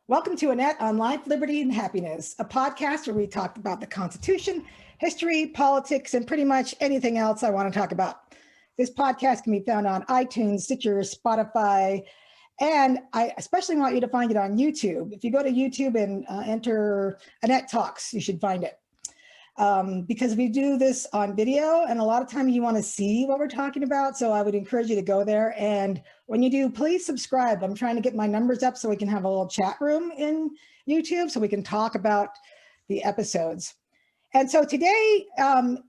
Welcome to Annette on Life, Liberty, and Happiness, a podcast where we talk about the Constitution, history, politics, and pretty much anything else I want to talk about. This podcast can be found on iTunes, Stitcher, Spotify, and I especially want you to find it on YouTube. If you go to YouTube and enter Annette Talks, you should find it. Because we do this on video, and a lot of time you want to see what we're talking about. So I would encourage you to go there. And when you do, please subscribe. I'm trying to get my numbers up so we can have a little chat room in YouTube so we can talk about the episodes. And so today,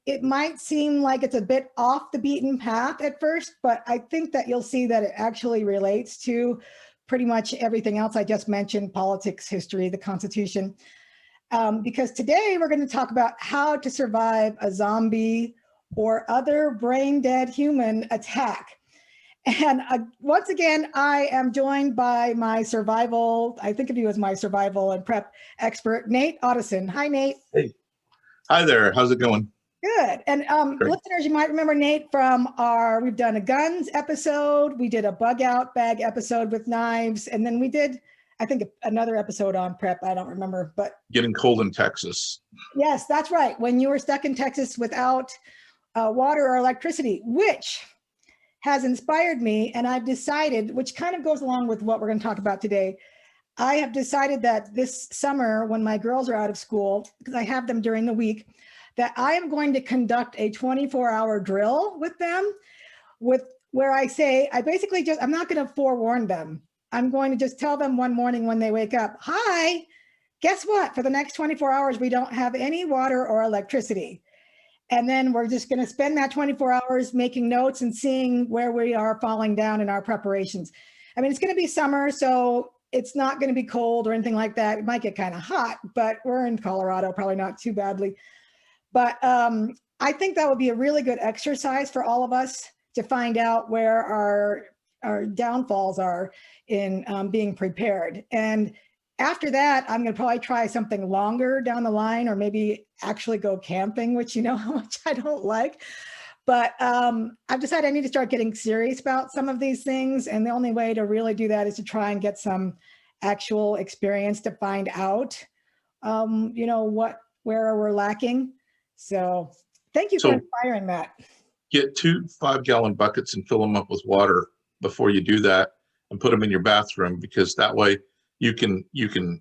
it might seem like it's a bit off the beaten path at first, but I think that you'll see that it actually relates to pretty much everything else I just mentioned: politics, history, the Constitution. Because today we're going to talk about how to survive a zombie or other brain dead human attack. And once again, I am joined by my survival, I think of you as my survival and prep expert, Nate Audison. Hi, Nate. Hey. Hi there. How's it going? Good. And listeners, you might remember Nate from we've done a guns episode. We did a bug out bag episode with knives. And then we did, I think, another episode on prep. I don't remember, but getting cold in Texas. Yes, that's right. When you were stuck in Texas without water or electricity, which has inspired me. And I've decided, which kind of goes along with what we're going to talk about today. I have decided that this summer, when my girls are out of school, because I have them during the week, that I am going to conduct a 24-hour drill with them, where I say, I'm not going to forewarn them. I'm going to just tell them one morning when they wake up, hi, guess what? For the next 24 hours, we don't have any water or electricity. And then we're just going to spend that 24 hours making notes and seeing where we are falling down in our preparations. I mean, it's going to be summer, so it's not going to be cold or anything like that. It might get kind of hot, but we're in Colorado, probably not too badly. But I think that would be a really good exercise for all of us to find out where our downfalls are in being prepared. And after that, I'm going to probably try something longer down the line, or maybe actually go camping, which you know how much I don't like. But I've decided I need to start getting serious about some of these things. And the only way to really do that is to try and get some actual experience to find out, where we're lacking. So thank you for inspiring that. Get 2 5-gallon buckets and fill them up with water before you do that, and put them in your bathroom, because that way you can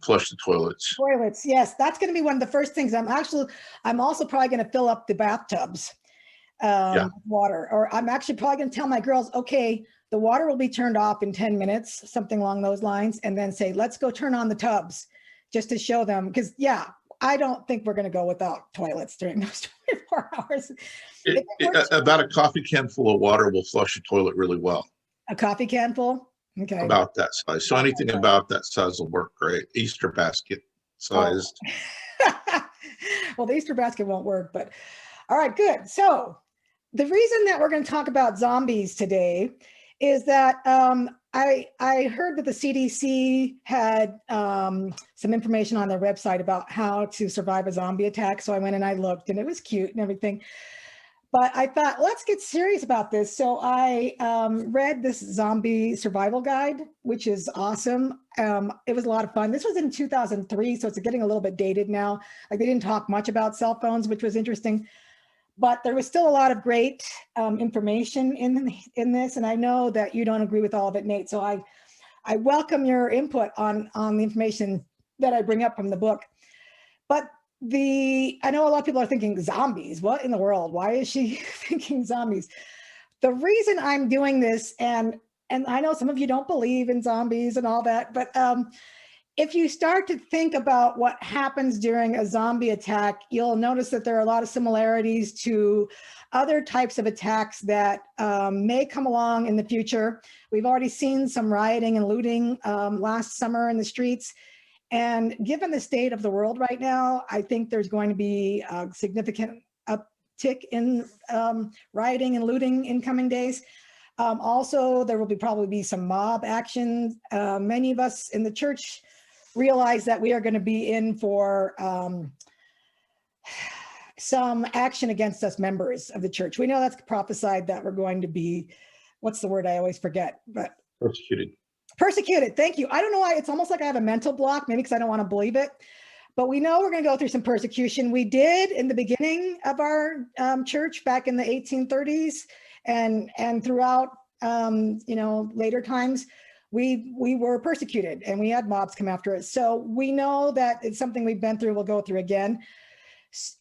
flush the toilets. Toilets, yes, that's going to be one of the first things. I'm also probably going to fill up the bathtubs with water, or I'm actually probably going to tell my girls, okay, the water will be turned off in 10 minutes, something along those lines, and then say, let's go turn on the tubs, just to show them, because I don't think we're going to go without toilets during those 24 hours. About a coffee can full of water will flush a toilet really well. A coffee can full? Okay. About that size. So anything about that size will work great. Easter basket sized. Oh. Well, the Easter basket won't work, but all right, good. So the reason that we're going to talk about zombies today is that I heard that the CDC had some information on their website about how to survive a zombie attack. So I went and I looked, and it was cute and everything. But I thought, let's get serious about this. So I read this zombie survival guide, which is awesome. It was a lot of fun. This was in 2003, so it's getting a little bit dated now. Like, they didn't talk much about cell phones, which was interesting. But there was still a lot of great information in this. And I know that you don't agree with all of it, Nate. So I welcome your input on the information that I bring up from the book. But I know a lot of people are thinking, zombies, what in the world? Why is she thinking zombies? The reason I'm doing this, and I know some of you don't believe in zombies and all that, but if you start to think about what happens during a zombie attack, you'll notice that there are a lot of similarities to other types of attacks that may come along in the future. We've already seen some rioting and looting last summer in the streets. And given the state of the world right now, I think there's going to be a significant uptick in rioting and looting in coming days. Also, there will probably be some mob action. Many of us in the church realize that we are going to be in for some action against us members of the church. We know that's prophesied that we're going to be, what's the word I always forget, but Persecuted. Thank you. I don't know why. It's almost like I have a mental block, maybe because I don't want to believe it. But we know we're going to go through some persecution. We did in the beginning of our church back in the 1830s and throughout, later times, we were persecuted and we had mobs come after us. So we know that it's something we've been through, we'll go through again.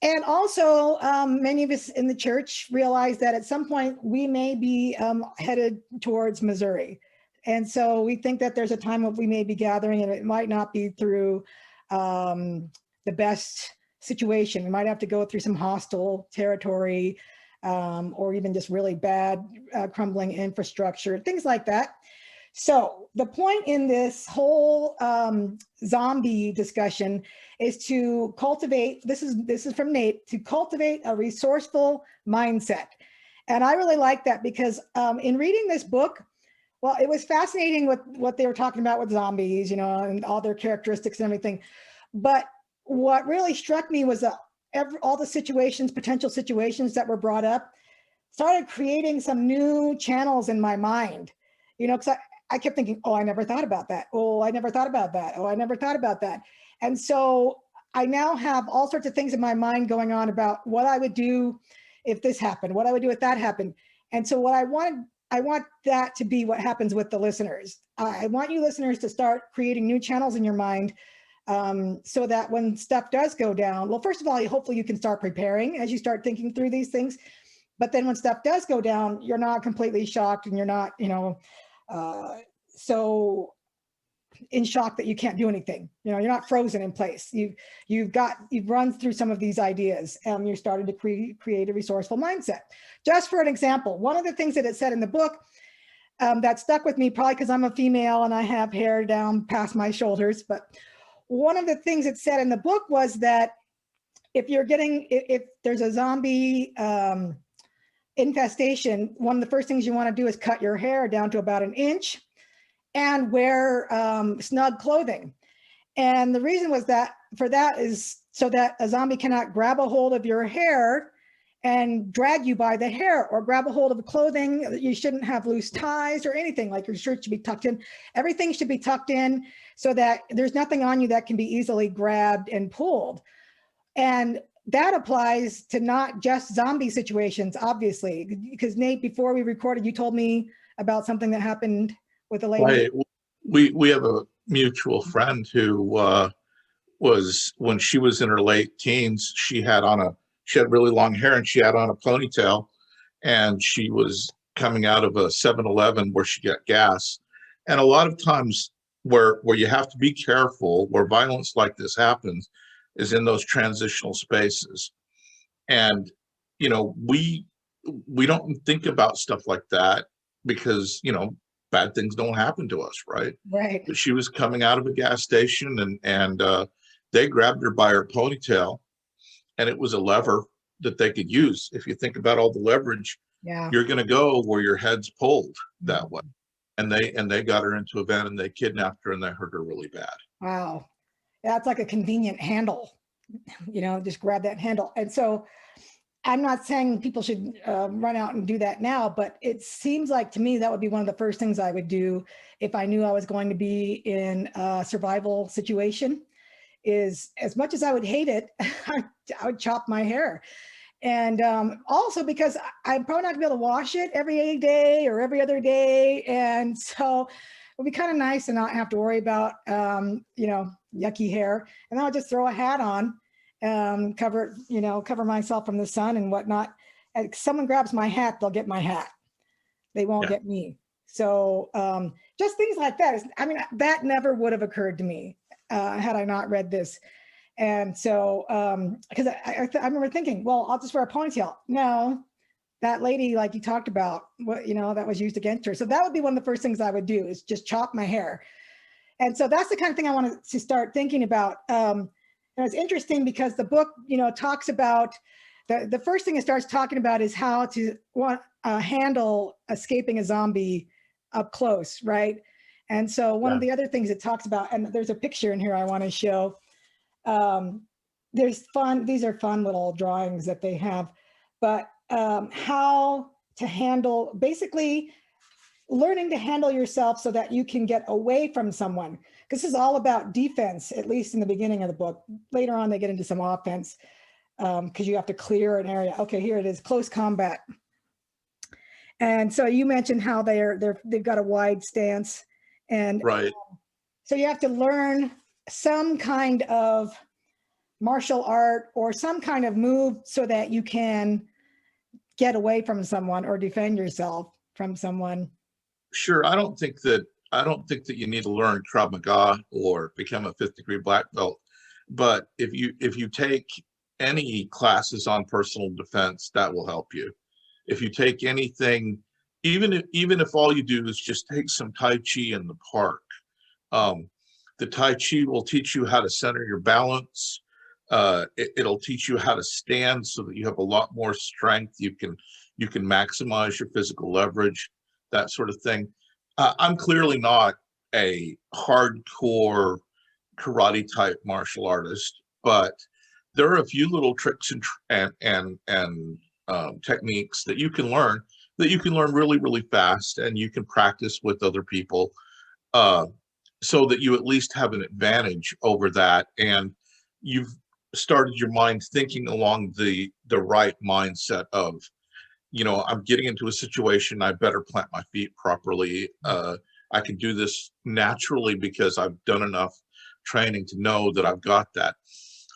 And also, many of us in the church realize that at some point we may be headed towards Missouri. And so we think that there's a time when we may be gathering, and it might not be through the best situation. We might have to go through some hostile territory, or even just really bad crumbling infrastructure, things like that. So the point in this whole zombie discussion is to cultivate, this is from Nate, to cultivate a resourceful mindset. And I really like that because in reading this book, well, it was fascinating with what they were talking about with zombies, and all their characteristics and everything. But what really struck me was all the situations, potential situations that were brought up, started creating some new channels in my mind, because I kept thinking, oh, I never thought about that. Oh, I never thought about that. Oh, I never thought about that. And so I now have all sorts of things in my mind going on about what I would do if this happened, what I would do if that happened. And so what I want that to be what happens with the listeners. I want you listeners to start creating new channels in your mind, so that when stuff does go down, well, first of all, hopefully you can start preparing as you start thinking through these things. But then when stuff does go down, you're not completely shocked and you're not, so in shock that you can't do anything. You're not frozen in place. You've run through some of these ideas and you're starting to create a resourceful mindset. Just for an example, one of the things that it said in the book that stuck with me, probably because I'm a female and I have hair down past my shoulders, but one of the things it said in the book was that if there's a zombie infestation, one of the first things you want to do is cut your hair down to about 1 inch and wear snug clothing. And the reason was that is so that a zombie cannot grab a hold of your hair and drag you by the hair, or grab a hold of the clothing. You shouldn't have loose ties or anything, like your shirt should be tucked in. Everything should be tucked in so that there's nothing on you that can be easily grabbed and pulled. And that applies to not just zombie situations, obviously, because Nate, before we recorded, you told me about something that happened with a lady. Right. We have a mutual friend who was, when she was in her late teens, she had really long hair and she had on a ponytail, and she was coming out of a 7-Eleven where she got gas. And a lot of times where you have to be careful, where violence like this happens, is in those transitional spaces. And, we don't think about stuff like that because, bad things don't happen to us, right? Right. But she was coming out of a gas station and they grabbed her by her ponytail, and it was a lever that they could use. If you think about all the leverage, Yeah. you're going to go where your head's pulled that way. And they got her into a van and they kidnapped her and they hurt her really bad. Wow. That's like a convenient handle, just grab that handle. And so I'm not saying people should run out and do that now, but it seems like to me that would be one of the first things I would do if I knew I was going to be in a survival situation. Is, as much as I would hate it, I would chop my hair. And also because I'm probably not gonna be able to wash it every day or every other day. And so it would be kind of nice to not have to worry about, yucky hair. And I'll just throw a hat on, cover myself from the sun and whatnot. And if someone grabs my hat, they'll get my hat. They won't get me. So just things like that. That never would have occurred to me had I not read this. And so, because I remember thinking, well, I'll just wear a ponytail. No, that lady, like you talked about, that was used against her. So that would be one of the first things I would do, is just chop my hair. And so that's the kind of thing I wanted to start thinking about. And it's interesting because the book, talks about the first thing it starts talking about is how to handle escaping a zombie up close, right? And so one of the other things it talks about, and there's a picture in here I want to show. These are fun little drawings that they have, but how to handle, basically learning to handle yourself so that you can get away from someone. This is all about defense, at least in the beginning of the book. Later on, they get into some offense because you have to clear an area. Okay, here it is, close combat. And so you mentioned how they've got a wide stance, and Right. so you have to learn some kind of martial art or some kind of move so that you can get away from someone or defend yourself from someone. Sure. I don't think that you need to learn Krav Maga or become a 5th degree black belt. But if you take any classes on personal defense, that will help you. If you take anything, even if all you do is just take some Tai Chi in the park, the Tai Chi will teach you how to center your balance. It'll teach you how to stand so that you have a lot more strength. You can maximize your physical leverage, that sort of thing. I'm clearly not a hardcore karate type martial artist, but there are a few little tricks and techniques that you can learn really, really fast, and you can practice with other people so that you at least have an advantage over that, and you've started your mind thinking along the right mindset of, I'm getting into a situation, I better plant my feet properly. I can do this naturally because I've done enough training to know that I've got that.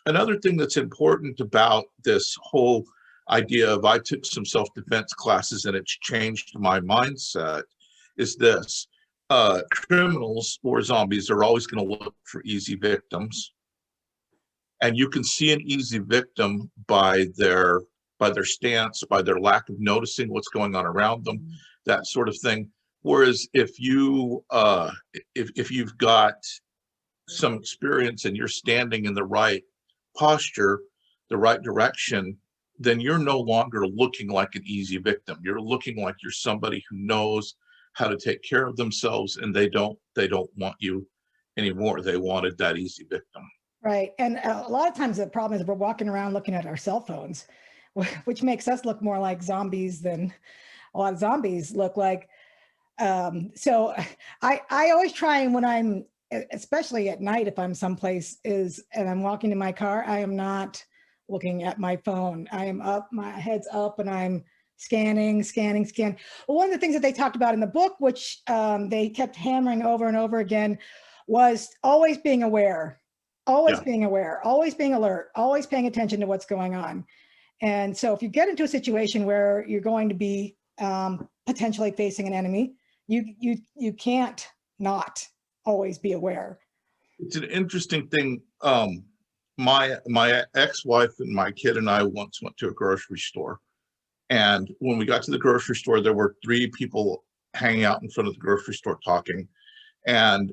Another thing that's important about this whole idea of I took some self-defense classes and it's changed my mindset is this. Criminals or zombies are always going to look for easy victims. And you can see an easy victim by their stance, by their lack of noticing what's going on around them, that sort of thing. Whereas if you've got some experience and you're standing in the right posture, the right direction, then you're no longer looking like an easy victim. You're looking like you're somebody who knows how to take care of themselves, and they don't want you anymore. They wanted that easy victim. Right. And a lot of times the problem is we're walking around looking at our cell phones, which makes us look more like zombies than a lot of zombies look like. So I always try, when I'm, especially at night, if I'm someplace and I'm walking in my car, I am not looking at my phone. I am up, my head's up, and I'm scanning. Well, one of the things that they talked about in the book, which they kept hammering over and over again, was always being aware, always being alert, always paying attention to what's going on. And so if you get into a situation where you're going to be potentially facing an enemy, you can't not always be aware. It's an interesting thing. My ex-wife and my kid and I once went to a grocery store. And when we got to the grocery store, there were 3 people hanging out in front of the grocery store talking. And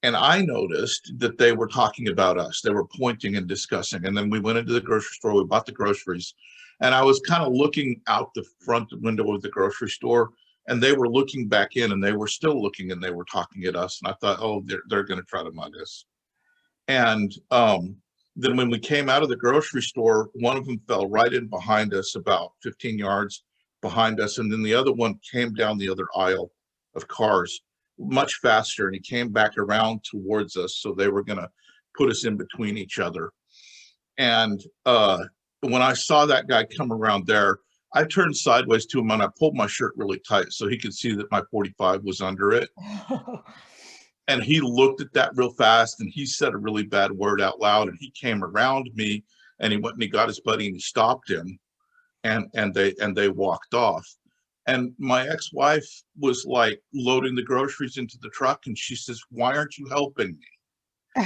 I noticed that they were talking about us. They were pointing and discussing. And then we went into the grocery store, we bought the groceries. And I was kind of looking out the front window of the grocery store, and they were looking back in, and they were still looking, and they were talking at us. And I thought, oh, they're going to try to mug us. And then when we came out of the grocery store, one of them fell right in behind us, about 15 yards behind us. And then the other one came down the other aisle of cars much faster, and he came back around towards us. So they were going to put us in between each other. And when I saw that guy come around there, I turned sideways to him and I pulled my shirt really tight so he could see that my 45 was under it. And he looked at that real fast, and he said a really bad word out loud, and he came around me, and he went and he got his buddy and he stopped him, and they walked off. And my ex-wife was like loading the groceries into the truck, and she says, "Why aren't you helping me?"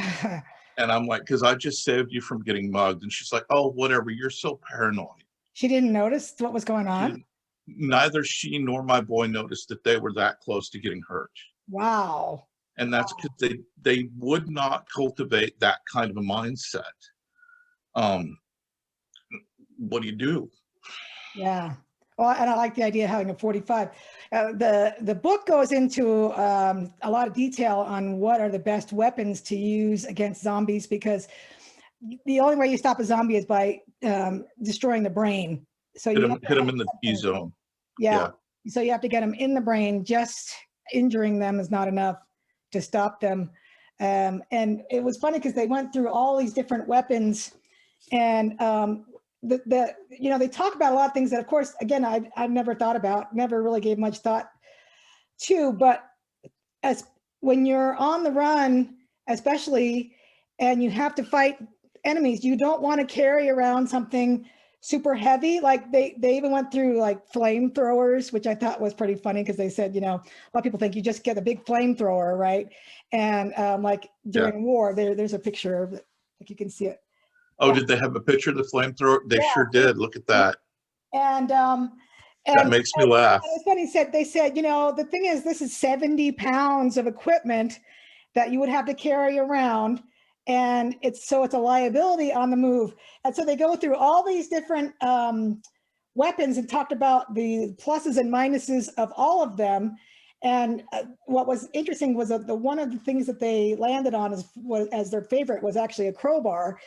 And I'm like, "Because I just saved you from getting mugged." And she's like, "Oh, whatever, you're so paranoid." She didn't notice what was going on? Neither she nor my boy noticed that they were that close to getting hurt. Wow. And that's because they would not cultivate that kind of a mindset. What do you do? Yeah. Well, and I like the idea of having a 45. The book goes into a lot of detail on what are the best weapons to use against zombies, because the only way you stop a zombie is by destroying the brain. So hit them in the E zone. Yeah. So you have to get them in the brain. Just injuring them is not enough to stop them. And it was funny because they went through all these different weapons, and they talk about a lot of things that, of course, again, I've never thought about, never really gave much thought to. But as when you're on the run, especially, and you have to fight enemies, you don't want to carry around something super heavy. Like they even went through like flamethrowers, which I thought was pretty funny, because they said, a lot of people think you just get a big flamethrower, right? And like during war, there's a picture of it, like you can see it. Oh, did they have a picture of the flamethrower? They sure did. Look at that. And that makes me laugh. And it's funny, they said, the thing is, this is 70 pounds of equipment that you would have to carry around. And it's a liability on the move. And so they go through all these different weapons and talked about the pluses and minuses of all of them. And what was interesting was that one of the things that they landed on as their favorite was actually a crowbar.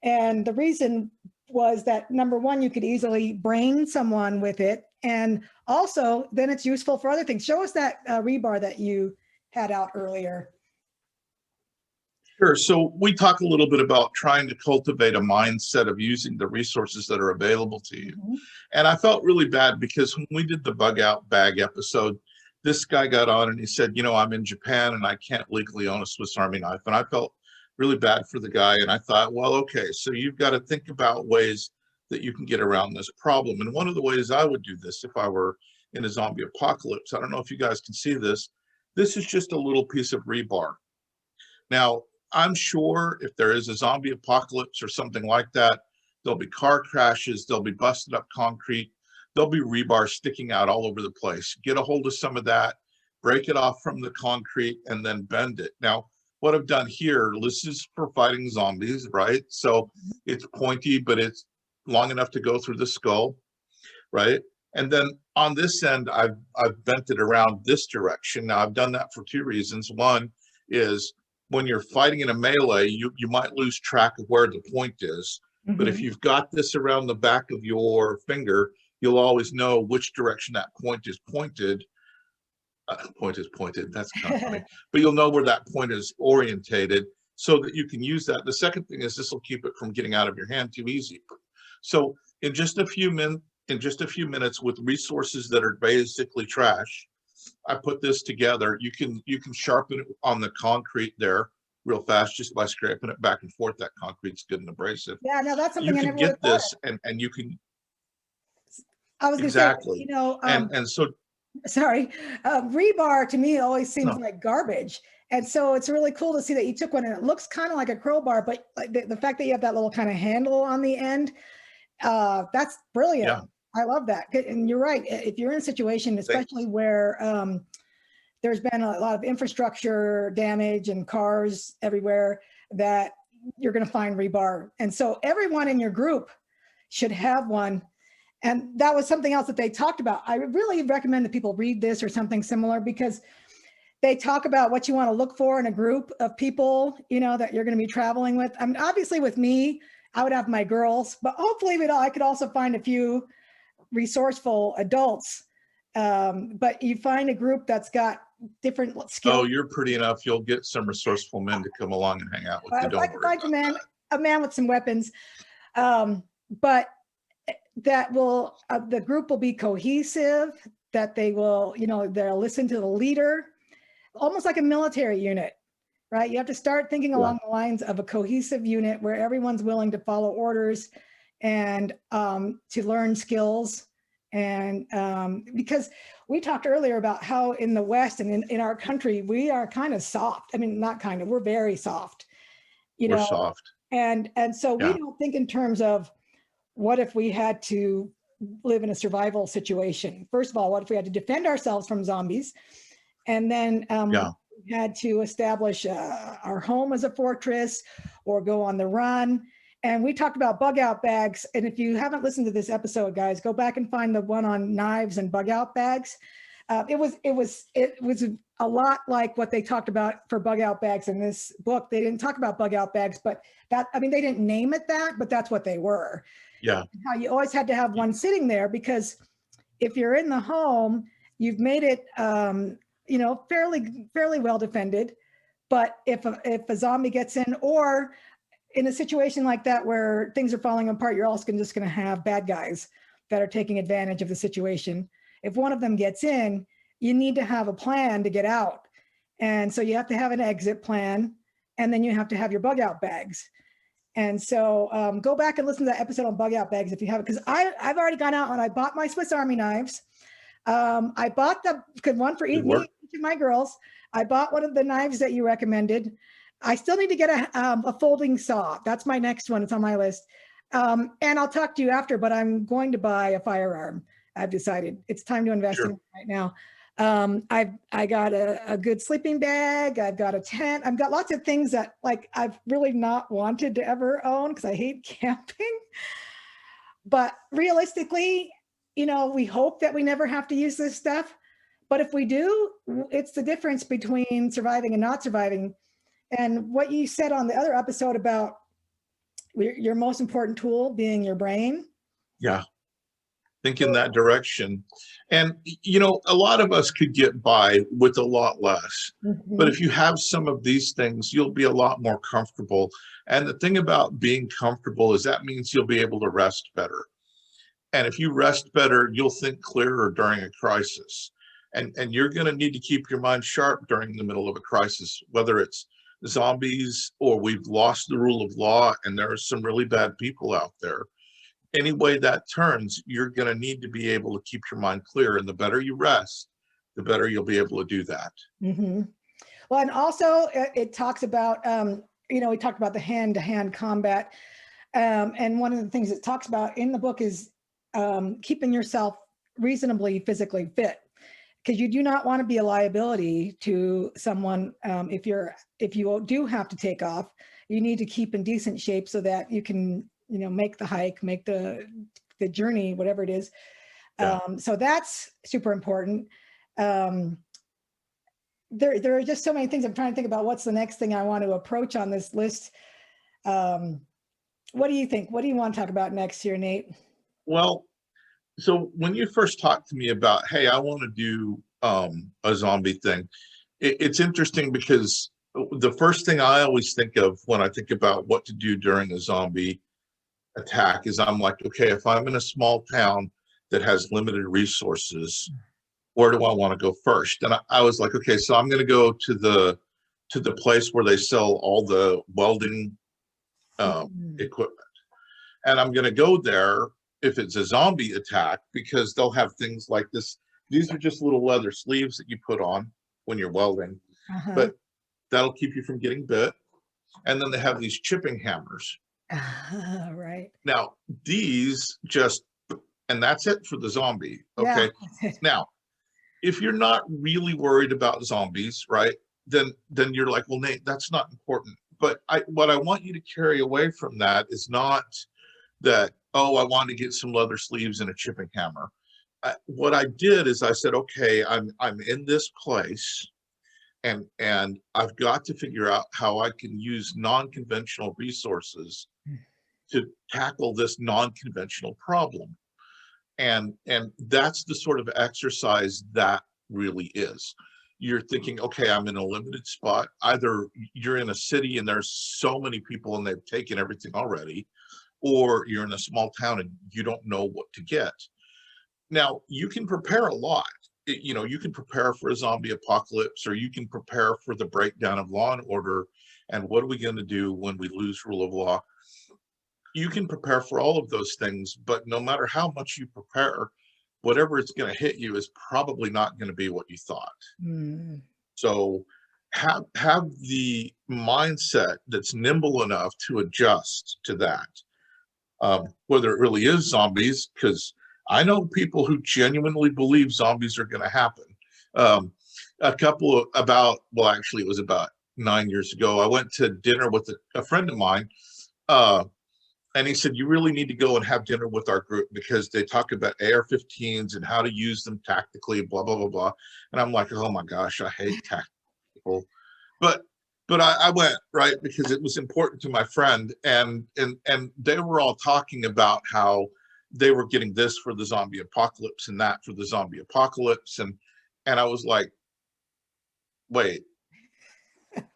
And the reason was that, number one, you could easily brain someone with it. And also then it's useful for other things. Show us that rebar that you had out earlier. Sure. So we talk a little bit about trying to cultivate a mindset of using the resources that are available to you. Mm-hmm. And I felt really bad because when we did the bug out bag episode, this guy got on and he said, I'm in Japan and I can't legally own a Swiss Army knife. And I felt really bad for the guy. And I thought, well, okay, so you've got to think about ways that you can get around this problem. And one of the ways I would do this if I were in a zombie apocalypse, I don't know if you guys can see this. This is just a little piece of rebar. Now, I'm sure if there is a zombie apocalypse or something like that, there'll be car crashes, there'll be busted up concrete, there'll be rebar sticking out all over the place. Get a hold of some of that, break it off from the concrete, and then bend it. Now, what I've done here, this is for fighting zombies, right? So it's pointy, but it's long enough to go through the skull, right? And then on this end, I've bent it around this direction. Now, I've done that for two reasons. One is, when you're fighting in a melee, you might lose track of where the point is. Mm-hmm. But if you've got this around the back of your finger, you'll always know which direction that point is pointed. Point is pointed, that's kind of funny. But you'll know where that point is orientated so that you can use that. The second thing is this will keep it from getting out of your hand too easy. So in just a few minutes with resources that are basically trash, I put this together. You can sharpen it on the concrete there real fast just by scraping it back and forth. That concrete's good and abrasive. Yeah, no, that's something you I can never get this, and you can. I was going to say, and so. Sorry, rebar to me always seems like garbage, and so it's really cool to see that you took one and it looks kind of like a crowbar, but like the fact that you have that little kind of handle on the end, that's brilliant. Yeah. I love that. And you're right. If you're in a situation, especially where there's been a lot of infrastructure damage and cars everywhere, that you're going to find rebar. And so everyone in your group should have one. And that was something else that they talked about. I really recommend that people read this or something similar, because they talk about what you want to look for in a group of people, that you're going to be traveling with. I mean, obviously with me, I would have my girls, but hopefully I could also find a few resourceful adults. But you find a group that's got different skills. Oh, you're pretty enough. You'll get some resourceful men to come along and hang out with you. Don't worry about that. A man with some weapons. But that will, the group will be cohesive, that they will, they'll listen to the leader, almost like a military unit, right? You have to start thinking along the lines of a cohesive unit where everyone's willing to follow orders and to learn skills. And because we talked earlier about how in the West and in our country, we are kind of soft. I mean, not kind of, we're very soft, we're soft. And so we don't think in terms of, what if we had to live in a survival situation? First of all, what if we had to defend ourselves from zombies? And then we had to establish our home as a fortress or go on the run. And we talked about bug out bags. And if you haven't listened to this episode, guys, go back and find the one on knives and bug out bags. It was a lot like what they talked about for bug out bags in this book. They didn't talk about bug out bags, but they didn't name it that, but that's what they were. Yeah. How you always had to have one sitting there, because if you're in the home you've made it, you know, fairly well defended. But if a zombie gets in, or in a situation like that where things are falling apart, you're also just going to have bad guys that are taking advantage of the situation. If one of them gets in, you need to have a plan to get out. And so you have to have an exit plan, and then you have to have your bug out bags. And so go back and listen to that episode on bug out bags if you haven't, because I've already gone out and I bought my Swiss Army knives. I bought the one for each of my girls. I bought one of the knives that you recommended. I still need to get a folding saw. That's my next one. It's on my list. And I'll talk to you after, but I'm going to buy a firearm. I've decided it's time to invest in it right now. I got a good sleeping bag. I've got a tent. I've got lots of things that like I've really not wanted to ever own because I hate camping. But realistically, you know, we hope that we never have to use this stuff. But if we do, it's the difference between surviving and not surviving. And what you said on the other episode about your most important tool being your brain. Yeah. Think in that direction. And, you know, a lot of us could get by with a lot less. Mm-hmm. But if you have some of these things, you'll be a lot more comfortable. And the thing about being comfortable is that means you'll be able to rest better. And if you rest better, you'll think clearer during a crisis. And you're going to need to keep your mind sharp during the middle of a crisis, whether it's zombies or we've lost the rule of law and there are some really bad people out there. Any way that turns, you're going to need to be able to keep your mind clear. And the better you rest, the better you'll be able to do that. Mm-hmm. Well, and also it talks about, you know, we talked about the hand-to-hand combat. And one of the things it talks about in the book is keeping yourself reasonably physically fit, because you do not want to be a liability to someone. If you do have to take off, you need to keep in decent shape so that you can, you know, make the hike, make the journey, whatever it is. Yeah. So that's super important. There are just so many things. I'm trying to think about what's the next thing I want to approach on this list. What do you think? What do you want to talk about next here, Nate? Well, so when you first talked to me about, hey, I want to do a zombie thing, it's interesting because the first thing I always think of when I think about what to do during a zombie attack is I'm like, okay, if I'm in a small town that has limited resources, where do I want to go first? And I was like, okay, so I'm going to go to the place where they sell all the welding equipment, and I'm going to go there if it's a zombie attack, because they'll have things like this. These are just little leather sleeves that you put on when you're welding, but that'll keep you from getting bit. And then they have these chipping hammers. Right. Now, these just, and that's it for the zombie. Okay. Yeah. Now, if you're not really worried about zombies, right, then you're like, well, Nate, that's not important. But what I want you to carry away from that is not that, oh, I want to get some leather sleeves and a chipping hammer. What I did is I said, okay, I'm in this place, and I've got to figure out how I can use non-conventional resources to tackle this non-conventional problem. And that's the sort of exercise that really is. You're thinking, okay, I'm in a limited spot. Either you're in a city and there's so many people and they've taken everything already, or you're in a small town and you don't know what to get. Now, you can prepare a lot. You know, you can prepare for a zombie apocalypse, or you can prepare for the breakdown of law and order. And what are we going to do when we lose rule of law? You can prepare for all of those things, but no matter how much you prepare, whatever it's going to hit you is probably not going to be what you thought. Mm. So have the mindset that's nimble enough to adjust to that. Whether it really is zombies, because I know people who genuinely believe zombies are going to happen. Actually, it was about 9 years ago. I went to dinner with a friend of mine, and he said, you really need to go and have dinner with our group because they talk about AR-15s and how to use them tactically, blah, blah, blah, blah. And I'm like, oh my gosh, I hate tactical. But I went, right, because it was important to my friend, and they were all talking about how they were getting this for the zombie apocalypse and that for the zombie apocalypse. And And I was like, wait,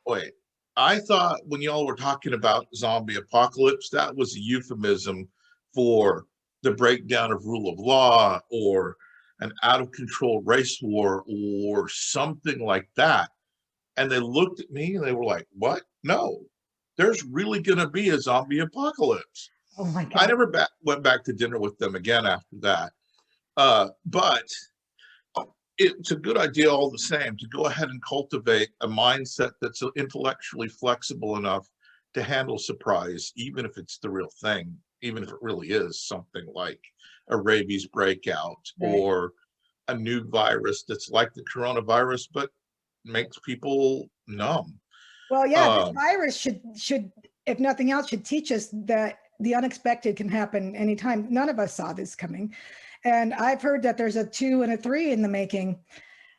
wait. I thought when y'all were talking about zombie apocalypse, that was a euphemism for the breakdown of rule of law or an out of control race war or something like that. And they looked at me and they were like, what? No, there's really going to be a zombie apocalypse. Oh my I God. never went back to dinner with them again after that. But it's a good idea all the same to go ahead and cultivate a mindset that's intellectually flexible enough to handle surprise, even if it's the real thing, even if it really is something like a rabies breakout Right. or a new virus that's like the coronavirus, but makes people numb. Well, yeah, this virus should, if nothing else, should teach us that the unexpected can happen anytime. None of us saw this coming. And I've heard that there's a 2 and a 3 in the making.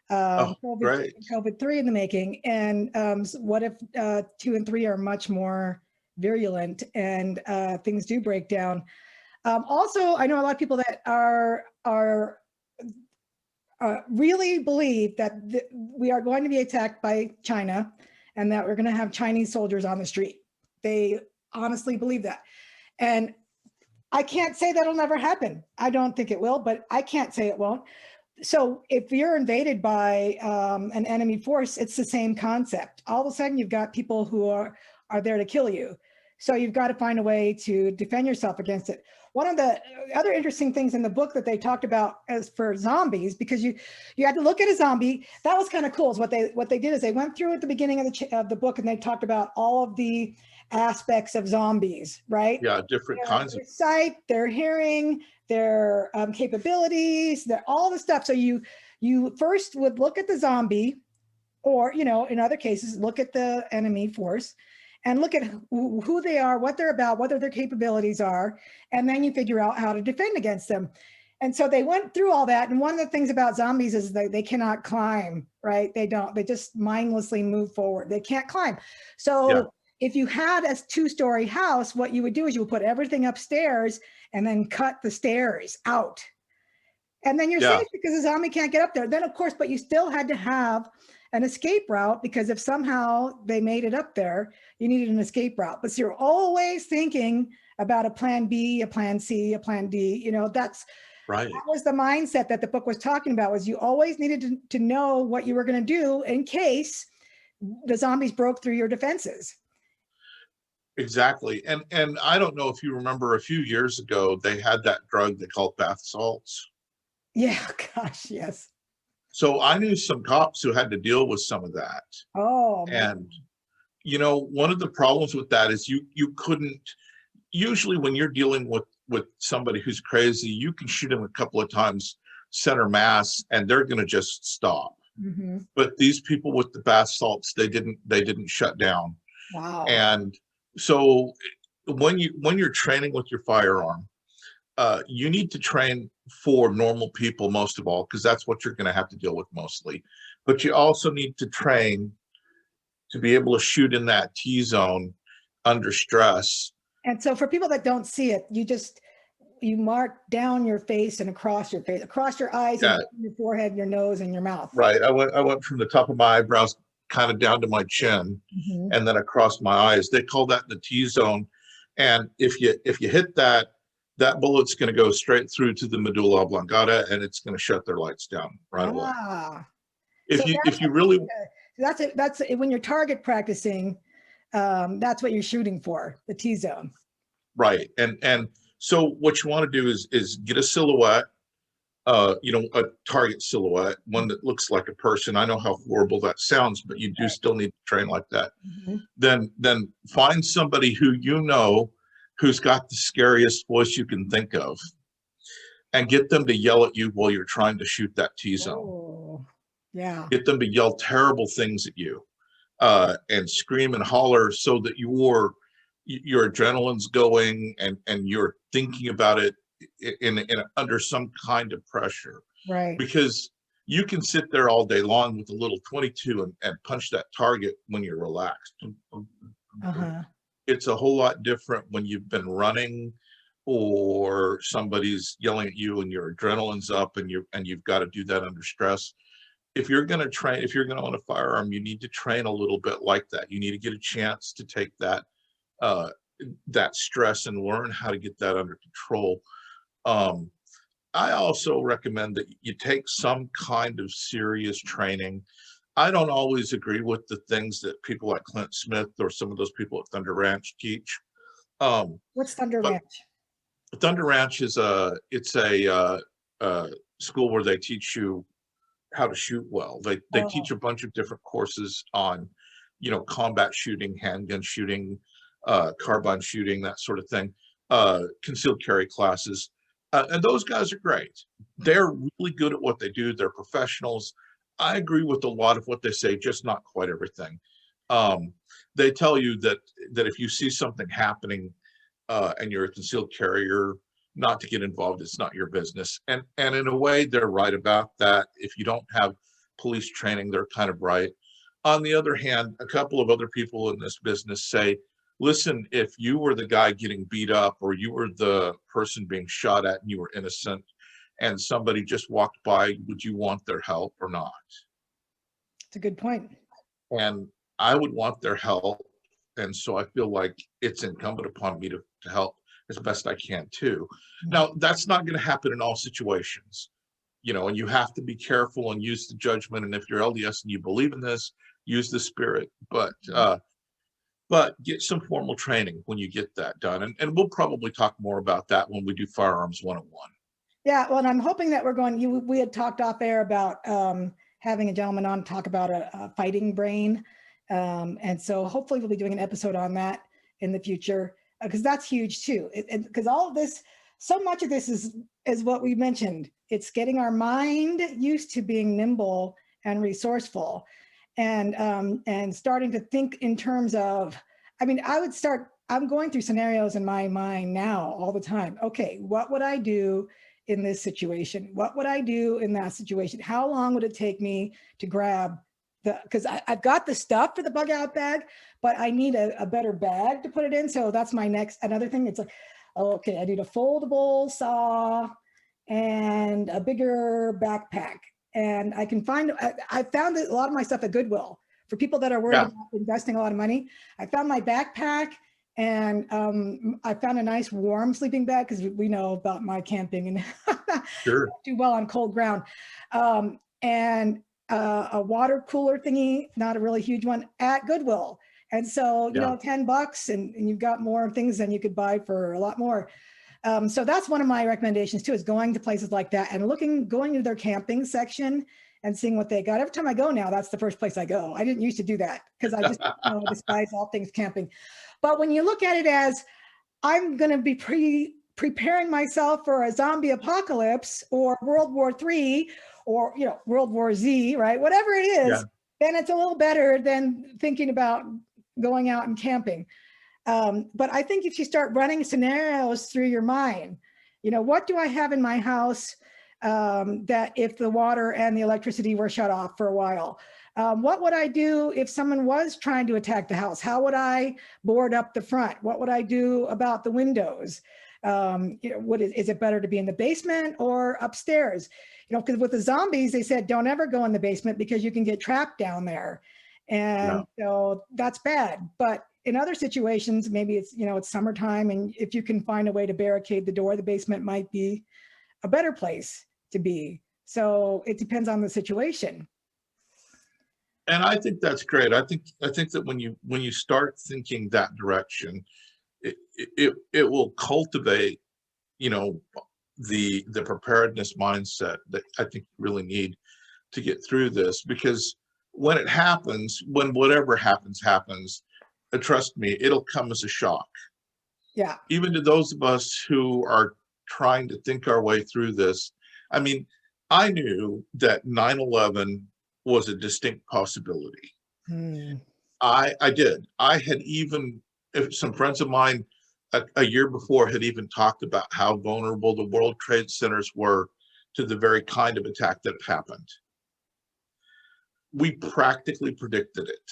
Great. COVID 3 in the making. And what if 2 and 3 are much more virulent and things do break down? Also, I know a lot of people that are really believe that we are going to be attacked by China and that we're going to have Chinese soldiers on the street. They honestly believe that. And I can't say that'll never happen. I don't think it will, but I can't say it won't. So if you're invaded by an enemy force, it's the same concept. All of a sudden, you've got people who are there to kill you. So you've got to find a way to defend yourself against it. One of the other interesting things in the book that they talked about as for zombies, because you had to look at a zombie. That was kind of cool. Is what they did is they went through at the beginning of the book and they talked about all of the aspects of zombies, right? Yeah, different kinds of their sight, their hearing, their capabilities, their all the stuff. So you first would look at the zombie, or in other cases, look at the enemy force and look at who they are, what they're about, what their capabilities are, and then you figure out how to defend against them. And so they went through all that. And one of the things about zombies is they cannot climb, right? They just mindlessly move forward. They can't climb. So if you had a 2-story house, what you would do is you would put everything upstairs and then cut the stairs out. And then you're safe because the zombie can't get up there. Then, of course, but you still had to have an escape route because if somehow they made it up there, you needed an escape route. But so you're always thinking about a plan B, a plan C, a plan D. That's right. That was the mindset that the book was talking about, was you always needed to know what you were going to do in case the zombies broke through your defenses. Exactly. And I don't know if you remember a few years ago, they had that drug they called bath salts. Yeah, gosh, yes. So I knew some cops who had to deal with some of that. Oh, and one of the problems with that is you couldn't, usually when you're dealing with somebody who's crazy, you can shoot them a couple of times center mass and they're going to just stop. Mm-hmm. But these people with the bath salts, they didn't shut down. Wow. And so when you're training with your firearm, you need to train for normal people most of all, because that's what you're going to have to deal with mostly. But you also need to train to be able to shoot in that T-zone under stress. And so for people that don't see it, you mark down your face and across your face, across your eyes, and your forehead, your nose, and your mouth. Right. I went from the top of my eyebrows kind of down to my chin, mm-hmm. and then across my eyes. They call that the T-zone. And if you hit that bullet's going to go straight through to the medulla oblongata, and it's going to shut their lights down right away. If you really, that's when you're target practicing, that's what you're shooting for, the T-zone. Right. And so what you want to do is get a silhouette, a target silhouette, one that looks like a person. I know how horrible that sounds, but you do still need to train like that. Mm-hmm. Then find somebody who's got the scariest voice you can think of, and get them to yell at you while you're trying to shoot that T-zone. Oh, yeah. Get them to yell terrible things at you, and scream and holler so that your adrenaline's going and you're thinking about it in under some kind of pressure. Right. Because you can sit there all day long with a little 22 and punch that target when you're relaxed. Uh-huh. It's a whole lot different when you've been running or somebody's yelling at you and your adrenaline's up and you've got to do that under stress. if you're going to train, if you're going to own a firearm, you need to train a little bit like that. You need to get a chance to take uh, that stress and learn how to get that under control. Um, I also recommend that you take some kind of serious training. I don't always agree with the things that people like Clint Smith or some of those people at Thunder Ranch teach. What's Thunder But Ranch? Thunder Ranch is a school where they teach you how to shoot well. They Oh, teach a bunch of different courses on, combat shooting, handgun shooting, carbine shooting, that sort of thing, concealed carry classes. And those guys are great. They're really good at what they do. They're professionals. I agree with a lot of what they say, just not quite everything. Um, they tell you that if you see something happening and you're a concealed carrier, not to get involved. It's not your business. And in a way, they're right about that. If you don't have police training, they're kind of right. On the other hand, a couple of other people in this business say, listen, if you were the guy getting beat up or you were the person being shot at and you were innocent and somebody just walked by, would you want their help or not? it's a good point. And I would want their help. And so I feel like it's incumbent upon me to help as best I can too. Now, that's not going to happen in all situations, and you have to be careful and use the judgment. And if you're LDS and you believe in this, use the spirit. But get some formal training when you get that done. And we'll probably talk more about that when we do Firearms 101. Yeah, well, and I'm hoping that we had talked off air about having a gentleman on talk about a fighting brain. And so hopefully we'll be doing an episode on that in the future, because that's huge too. Because all of this, so much of this is what we mentioned. It's getting our mind used to being nimble and resourceful, and starting to think in terms of, I'm going through scenarios in my mind now all the time. Okay, what would I do in this situation? What would I do in that situation? How long would it take me to grab because I've got the stuff for the bug out bag, but I need a better bag to put it in. So that's my another thing. It's like, okay, I need a foldable saw and a bigger backpack. And I found a lot of my stuff at Goodwill. For people that are worried about investing a lot of money, I found my backpack, and I found a nice warm sleeping bag, because we know about my camping and Sure. do well on cold ground. And a water cooler thingy, not a really huge one, at Goodwill. And so, $10 and you've got more things than you could buy for a lot more. So that's one of my recommendations too, is going to places like that and going to their camping section and seeing what they got. Every time I go now, that's the first place I go. I didn't used to do that because I just despise all things camping. But when you look at it as, I'm going to be preparing myself for a zombie apocalypse or World War III or World War Z, right? Whatever it is, then it's a little better than thinking about going out and camping. But I think if you start running scenarios through your mind, what do I have in my house that if the water and the electricity were shut off for a while? What would I do if someone was trying to attack the house? How would I board up the front? What would I do about the windows? Is it better to be in the basement or upstairs? Because with the zombies, they said, don't ever go in the basement because you can get trapped down there. And so that's bad. But in other situations, maybe it's summertime, and if you can find a way to barricade the door, the basement might be a better place to be. So it depends on the situation. And I think that's great. I think that when you start thinking that direction, it will cultivate, the preparedness mindset that I think you really need to get through this. Because when it happens, when whatever happens, trust me, it'll come as a shock. Yeah. Even to those of us who are trying to think our way through this. I mean, I knew that 9/11 was a distinct possibility. I did. I had even, if some friends of mine a year before had even talked about how vulnerable the World Trade Centers were to the very kind of attack that happened. We practically predicted it,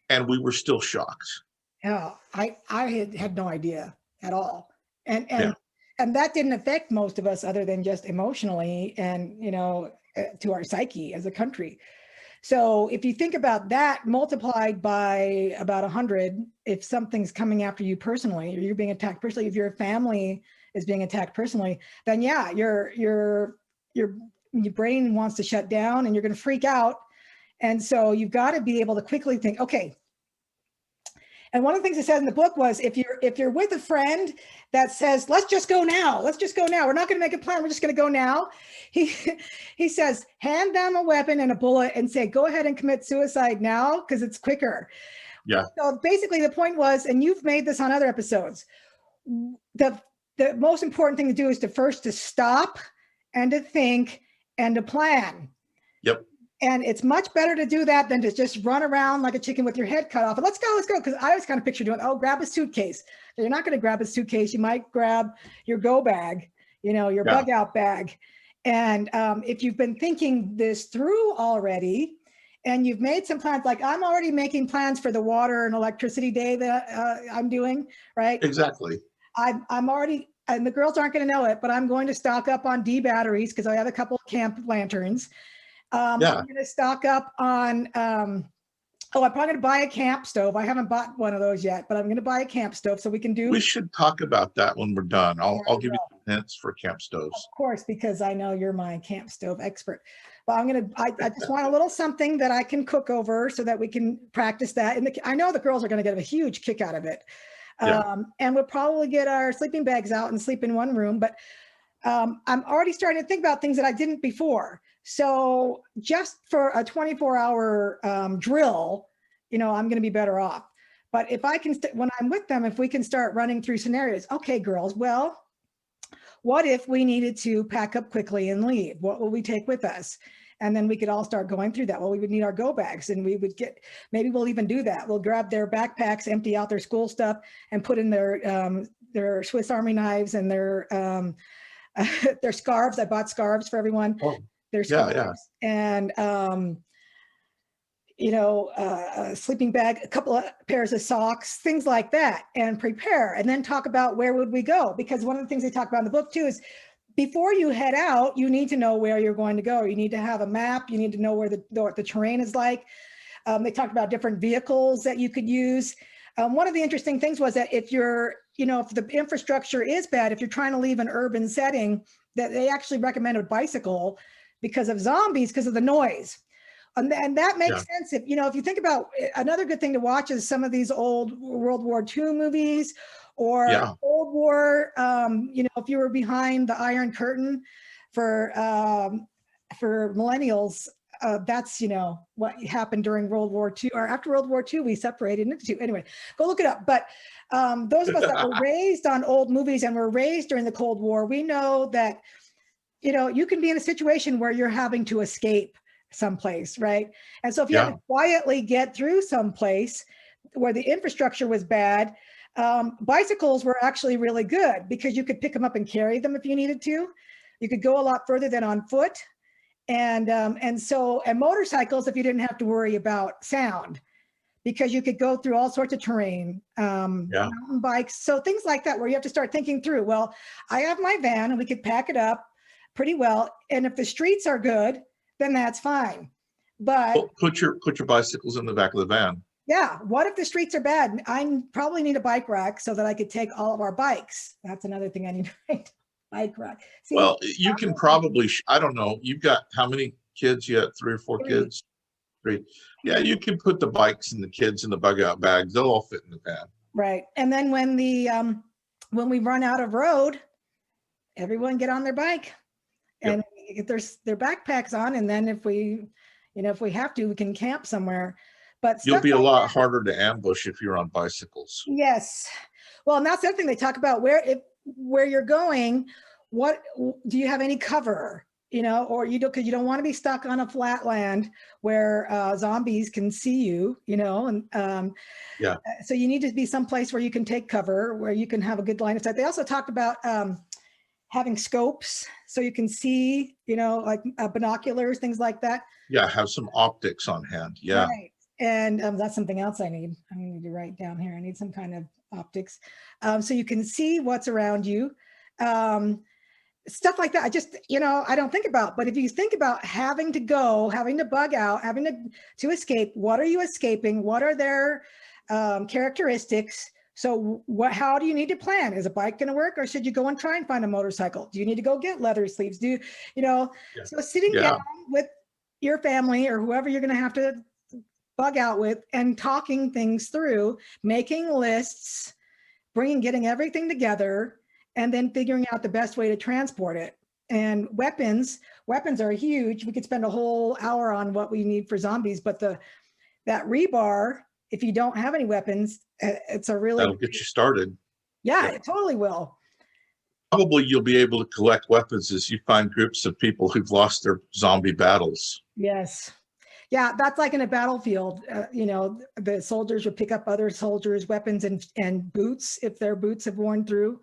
and we were still shocked. Yeah, I had no idea at all. And and that didn't affect most of us other than just emotionally and, to our psyche as a country. So if you think about that multiplied by about 100, if something's coming after you personally, or you're being attacked personally, if your family is being attacked personally, then yeah, your brain wants to shut down and you're going to freak out. And so you've got to be able to quickly think, okay. And one of the things it said in the book was if you're with a friend that says, let's just go now, we're not going to make a plan, we're just going to go now. He says, hand them a weapon and a bullet and say, go ahead and commit suicide now because it's quicker. Yeah. So basically the point was, and you've made this on other episodes, the most important thing to do is to stop and to think and to plan. Yep. And it's much better to do that than to just run around like a chicken with your head cut off. And let's go. Because I always kind of picture doing, grab a suitcase. So you're not going to grab a suitcase. You might grab your go bag, your bug out bag. And if you've been thinking this through already, and you've made some plans, like I'm already making plans for the water and electricity day that I'm doing, right? Exactly. I'm already, and the girls aren't going to know it, but I'm going to stock up on D batteries because I have a couple of camp lanterns. I'm going to stock up on, I'm probably going to buy a camp stove. I haven't bought one of those yet, but I'm going to buy a camp stove so we can do. We should talk about that when we're done. I'll give you some hints for camp stoves. Of course, because I know you're my camp stove expert. But I just want a little something that I can cook over so that we can practice that. And I know the girls are going to get a huge kick out of it. And we'll probably get our sleeping bags out and sleep in one room. But I'm already starting to think about things that I didn't before. So just for a 24-hour drill, I'm going to be better off. But if I can, when I'm with them, if we can start running through scenarios, okay, girls, well, what if we needed to pack up quickly and leave? What will we take with us? And then we could all start going through that. Well, we would need our go bags and we would maybe we'll even do that. We'll grab their backpacks, empty out their school stuff and put in their Swiss Army knives and their scarves. I bought scarves for everyone. Oh. Their scarves and a sleeping bag, a couple of pairs of socks, things like that, and prepare, and then talk about where would we go. Because one of the things they talk about in the book too is before you head out, you need to know where you're going to go. You need to have a map. You need to know what the terrain is like. They talked about different vehicles that you could use. One of the interesting things was that if if the infrastructure is bad, if you're trying to leave an urban setting, that they actually recommend a bicycle because of zombies, because of the noise. And that makes sense. If you think about another good thing to watch is some of these old World War II movies or Cold War. If you were behind the Iron Curtain for millennials, that's what happened during World War II or after World War II. We separated into two. Anyway, go look it up. But those of us that were raised on old movies and were raised during the Cold War, we know that you can be in a situation where you're having to escape someplace, right? And so if you had to quietly get through someplace where the infrastructure was bad, bicycles were actually really good because you could pick them up and carry them if you needed to. You could go a lot further than on foot. And motorcycles, if you didn't have to worry about sound, because you could go through all sorts of terrain, mountain bikes. So things like that, where you have to start thinking through, well, I have my van and we could pack it up pretty well. And if the streets are good, then that's fine. But put your bicycles in the back of the van. Yeah. What if the streets are bad? I probably need a bike rack so that I could take all of our bikes. That's another thing I need to write. Bike rack. See, well, you can probably, I don't know, you've got how many kids? You have 3 or 4 kids? 3. Yeah, you can put the bikes and the kids in the bug out bags. They'll all fit in the van. Right. And then when we run out of road, everyone get on their bike and get their backpacks on. And then if we have to, we can camp somewhere. But you'll be a lot harder to ambush if you're on bicycles. Yes. Well, and that's the other thing they talk about, where you're going. What do you have any cover? Or because you don't want to be stuck on a flat land where zombies can see you. And so you need to be someplace where you can take cover, where you can have a good line of sight. They also talked about having scopes so you can see, like binoculars, things like that. Yeah, have some optics on hand. Yeah. Right. And that's something else I need to write down here. I need some kind of optics. So you can see what's around you. Stuff like that. I just, I don't think about, but if you think about having to go, having to bug out, having to escape, what are you escaping? What are their characteristics? So how do you need to plan? Is a bike going to work, or should you go and try and find a motorcycle? Do you need to go get leather sleeves? Yeah. So sitting Yeah. down with your family or whoever you're going to have to bug out with and talking things through, making lists, getting everything together, and then figuring out the best way to transport it. And weapons are huge. We could spend a whole hour on what we need for zombies, but that rebar, if you don't have any weapons, it's a really— That'll get you started. Yeah, it totally will. Probably you'll be able to collect weapons as you find groups of people who've lost their zombie battles. Yes. Yeah, that's like in a battlefield. The soldiers would pick up other soldiers' weapons and boots if their boots have worn through.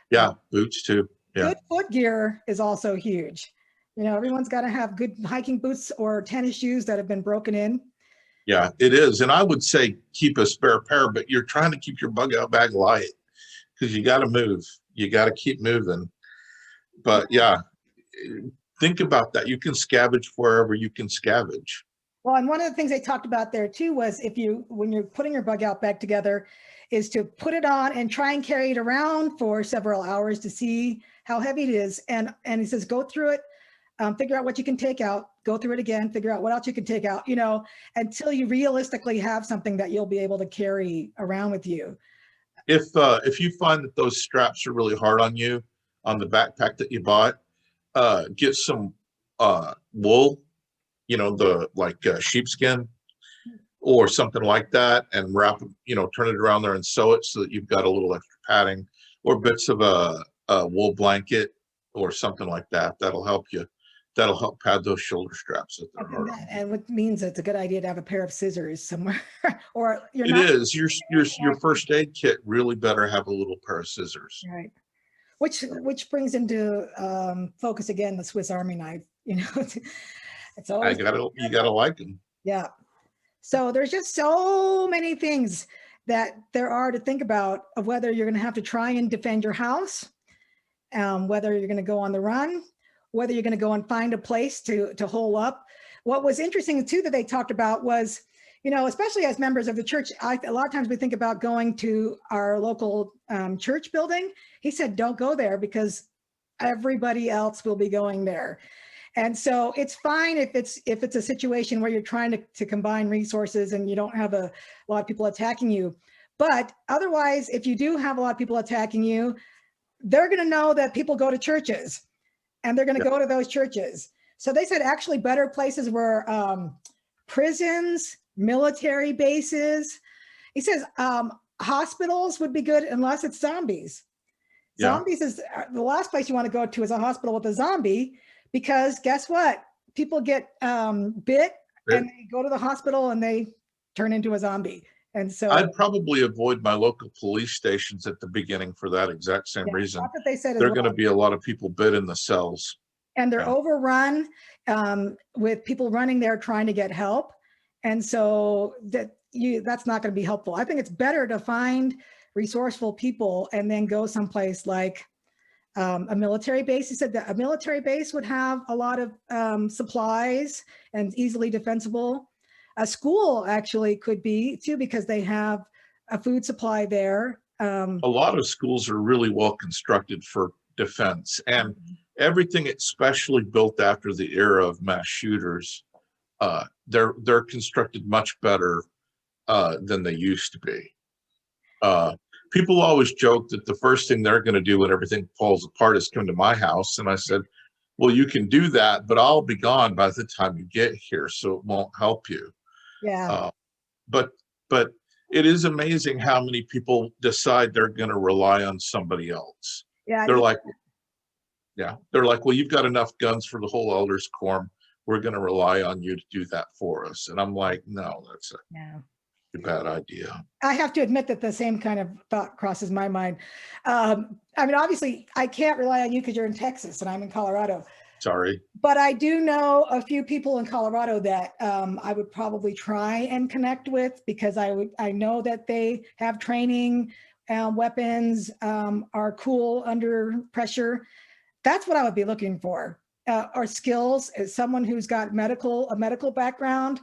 Yeah, boots too. Yeah. Good foot gear is also huge. Everyone's got to have good hiking boots or tennis shoes that have been broken in. Yeah, it is. And I would say keep a spare pair, but you're trying to keep your bug out bag light because you got to move. You got to keep moving. But yeah, think about that. You can scavenge wherever you can scavenge. Well, and one of the things they talked about there too was when you're putting your bug out bag together, is to put it on and try and carry it around for several hours to see how heavy it is. And he says, go through it, figure out what you can take out, go through it again, figure out what else you can take out, until you realistically have something that you'll be able to carry around with you. If you find that those straps are really hard on you on the backpack that you bought, get some wool, sheepskin or something like that, and wrap, turn it around there and sew it so that you've got a little extra padding, or bits of a wool blanket or something like that. That'll help you. That'll help pad those shoulder straps. And what means it's a good idea to have a pair of scissors somewhere, or your first aid kit really better have a little pair of scissors. Right. Which brings into focus again the Swiss Army knife. It's always you gotta like them. Yeah. So there's just so many things that there are to think about of whether you're going to have to try and defend your house, whether you're going to go on the run, whether you're going to go and find a place to hole up. What was interesting too that they talked about was, especially as members of the church, a lot of times we think about going to our local church building. He said, don't go there because everybody else will be going there. And so it's fine if it's a situation where you're trying to combine resources and you don't have a lot of people attacking you. But otherwise, if you do have a lot of people attacking you, they're going to know that people go to churches and they're going to go to those churches. So they said actually better places were prisons, military bases. He says hospitals would be good unless it's zombies. Yeah. Zombies is the last place you want to go to is a hospital with a zombie. Because guess what? People get bit and they go to the hospital and they turn into a zombie. And so I'd probably avoid my local police stations at the beginning for that exact same reason. That's what they said. There are going to be a lot of people bit in the cells. And they're overrun with people running there trying to get help. And so that's not going to be helpful. I think it's better to find resourceful people and then go someplace like a military base. He said that a military base would have a lot of supplies and easily defensible. A school actually could be too, because they have a food supply there. A lot of schools are really well constructed for defense, and everything especially built after the era of mass shooters, they're constructed much better than they used to be. People always joke that the first thing they're going to do when everything falls apart is come to my house. And I said, well, you can do that, but I'll be gone by the time you get here, so it won't help you. Yeah. But it is amazing how many people decide they're going to rely on somebody else. Yeah. They're like, well, you've got enough guns for the whole elders quorum. We're going to rely on you to do that for us. And I'm like, no, that's a bad idea. I have to admit that the same kind of thought crosses my mind. I mean, obviously, I can't rely on you because you're in Texas and I'm in Colorado. Sorry. But I do know a few people in Colorado that I would probably try and connect with, because I know that they have training weapons, are cool under pressure. That's what I would be looking for. Or skills as someone who's got a medical background,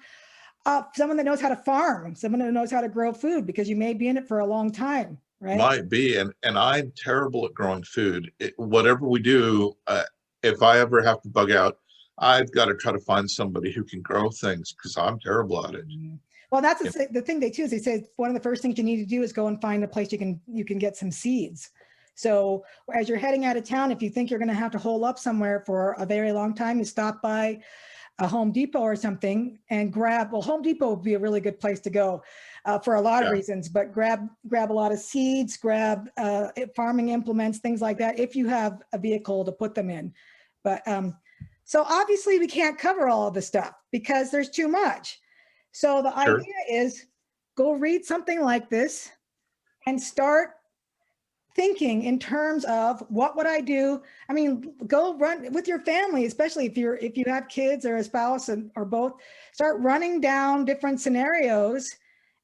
someone that knows how to farm, someone who knows how to grow food, because you may be in it for a long time, right? Might be, and I'm terrible at growing food. Whatever we do, if I ever have to bug out, I've got to try to find somebody who can grow things, because I'm terrible at it. Well, that's the thing they too is they say one of the first things you need to do is go and find a place you can get some seeds. So as you're heading out of town, if you think you're going to have to hole up somewhere for a very long time, you stop by a Home Depot or something and grab, well, Home Depot would be a really good place to go for a lot of reasons, but grab a lot of seeds, grab farming implements, things like that, if you have a vehicle to put them in. But so obviously we can't cover all of the stuff because there's too much. So the idea is go read something like this and start thinking in terms of what would I do? I mean, go run with your family, especially if you have kids or a spouse or both, start running down different scenarios.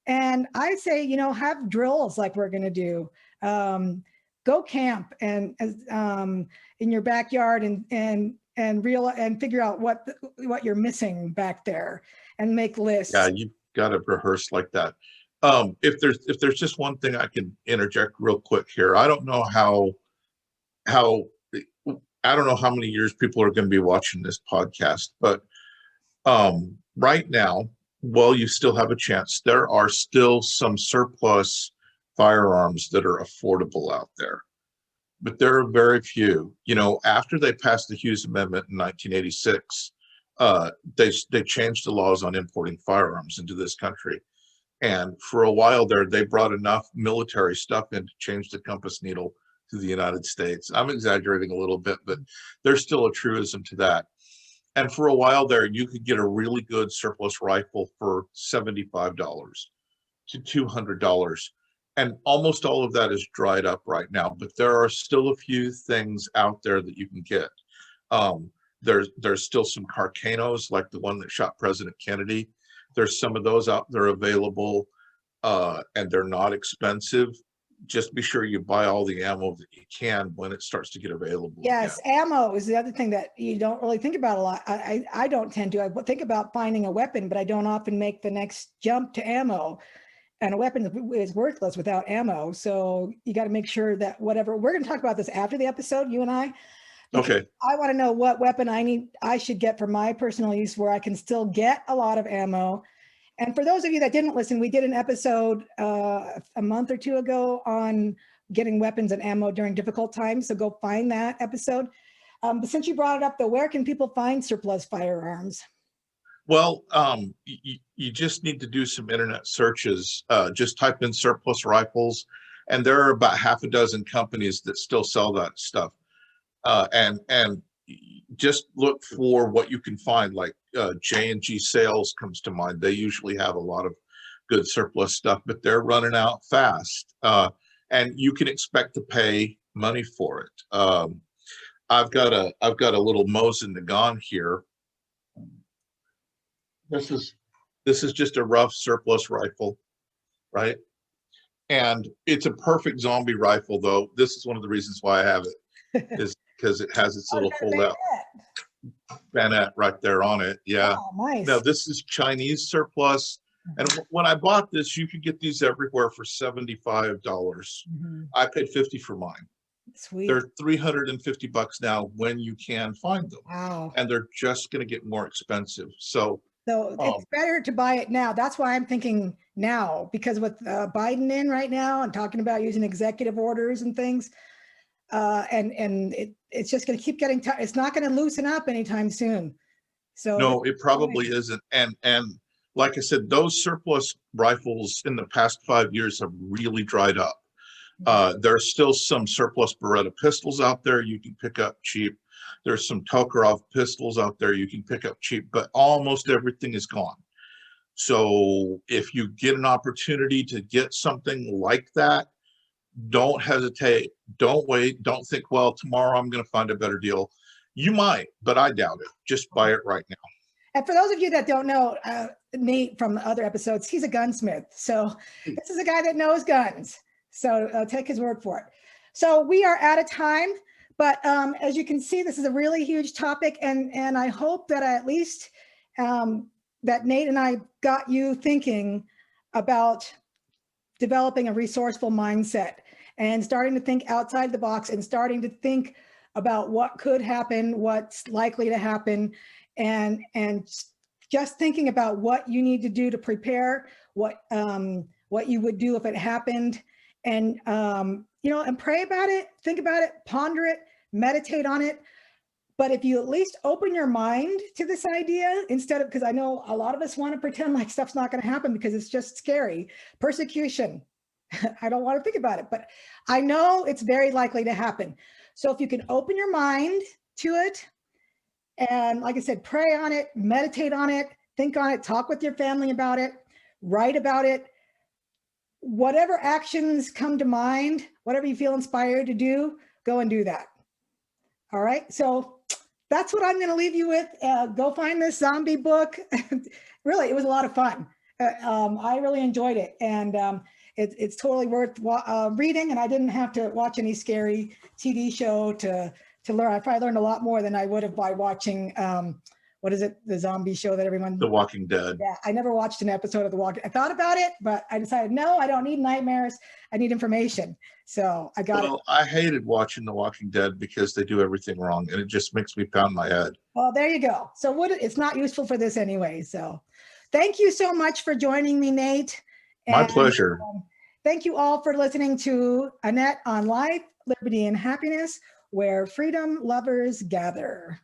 And I say, you know, have drills like we're going to do. Go camp and in your backyard and figure out what you're missing back there and make lists. Yeah, you've got to rehearse like that. If there's just one thing I can interject real quick here, I don't know how many years people are going to be watching this podcast, but right now, while you still have a chance, there are still some surplus firearms that are affordable out there, but there are very few. You know, after they passed the Hughes Amendment in 1986, they changed the laws on importing firearms into this country. And for a while there, they brought enough military stuff in to change the compass needle to the United States. I'm exaggerating a little bit, but there's still a truism to that. And for a while there, you could get a really good surplus rifle for $75 to $200. And almost all of that is dried up right now, but there are still a few things out there that you can get. There's still some Carcanos, like the one that shot President Kennedy. There's some of those out there available, and they're not expensive. Just be sure you buy all the ammo that you can when it starts to get available. Yes, again. Ammo is the other thing that you don't really think about a lot. I don't tend to. I think about finding a weapon, but I don't often make the next jump to ammo. And a weapon is worthless without ammo. So you got to make sure that whatever, we're going to talk about this after the episode, you and I. Okay. I want to know what weapon I should get for my personal use where I can still get a lot of ammo. And for those of you that didn't listen, we did an episode a month or two ago on getting weapons and ammo during difficult times. So go find that episode. But since you brought it up though, where can people find surplus firearms? Well, you just need to do some internet searches. Just type in surplus rifles, and there are about half a dozen companies that still sell that stuff. And just look for what you can find, like J&G Sales comes to mind. They usually have a lot of good surplus stuff, but they're running out fast. And you can expect to pay money for it. I've got a little Mosin Nagant here. This is just a rough surplus rifle, right? And it's a perfect zombie rifle, though. This is one of the reasons why I have it, is because it has its little fold-out bayonet right there on it. Yeah. Oh, nice. Now, this is Chinese surplus. And when I bought this, you could get these everywhere for $75. I paid $50 for mine. Sweet. They're $350 now when you can find them. Wow. And they're just going to get more expensive. So it's better to buy it now. That's why I'm thinking now, because with Biden in right now and talking about using executive orders and things, it's just going to keep getting tough. It's not going to loosen up anytime soon. So no, it probably isn't. And like I said, those surplus rifles in the past 5 years have really dried up. There's still some surplus Beretta pistols out there you can pick up cheap. There's some Tokarov pistols out there you can pick up cheap, but almost everything is gone. So if you get an opportunity to get something like that, don't hesitate. Don't wait. Don't think, well, tomorrow I'm going to find a better deal. You might, but I doubt it. Just buy it right now. And for those of you that don't know Nate from the other episodes, he's a gunsmith. So this is a guy that knows guns. So take his word for it. So we are out of time, but as you can see, this is a really huge topic, and I hope that at least that Nate and I got you thinking about developing a resourceful mindset and starting to think outside the box and starting to think about what could happen, what's likely to happen, and just thinking about what you need to do to prepare, what you would do if it happened, and and pray about it, think about it, ponder it, meditate on it. But if you at least open your mind to this idea, instead of, because I know a lot of us want to pretend like stuff's not going to happen because it's just scary. Persecution, I don't want to think about it, but I know it's very likely to happen. So if you can open your mind to it, and like I said, pray on it, meditate on it, think on it, talk with your family about it, write about it, whatever actions come to mind, whatever you feel inspired to do, go and do that. All right, so that's what I'm going to leave you with. Go find this zombie book. Really, it was a lot of fun. I really enjoyed it, and it's totally worth reading. And I didn't have to watch any scary TV show to learn. I probably learned a lot more than I would have by watching. What is it? The zombie show that everyone. The Walking Dead. Yeah, I never watched an episode of The Walking. I thought about it, but I decided no, I don't need nightmares. I need information. So I got it. I hated watching The Walking Dead because they do everything wrong, and it just makes me pound my head. Well, there you go. So it's not useful for this anyway. So thank you so much for joining me, Nate. My pleasure. Thank you all for listening to Annette on Life, Liberty, and Happiness, where freedom lovers gather.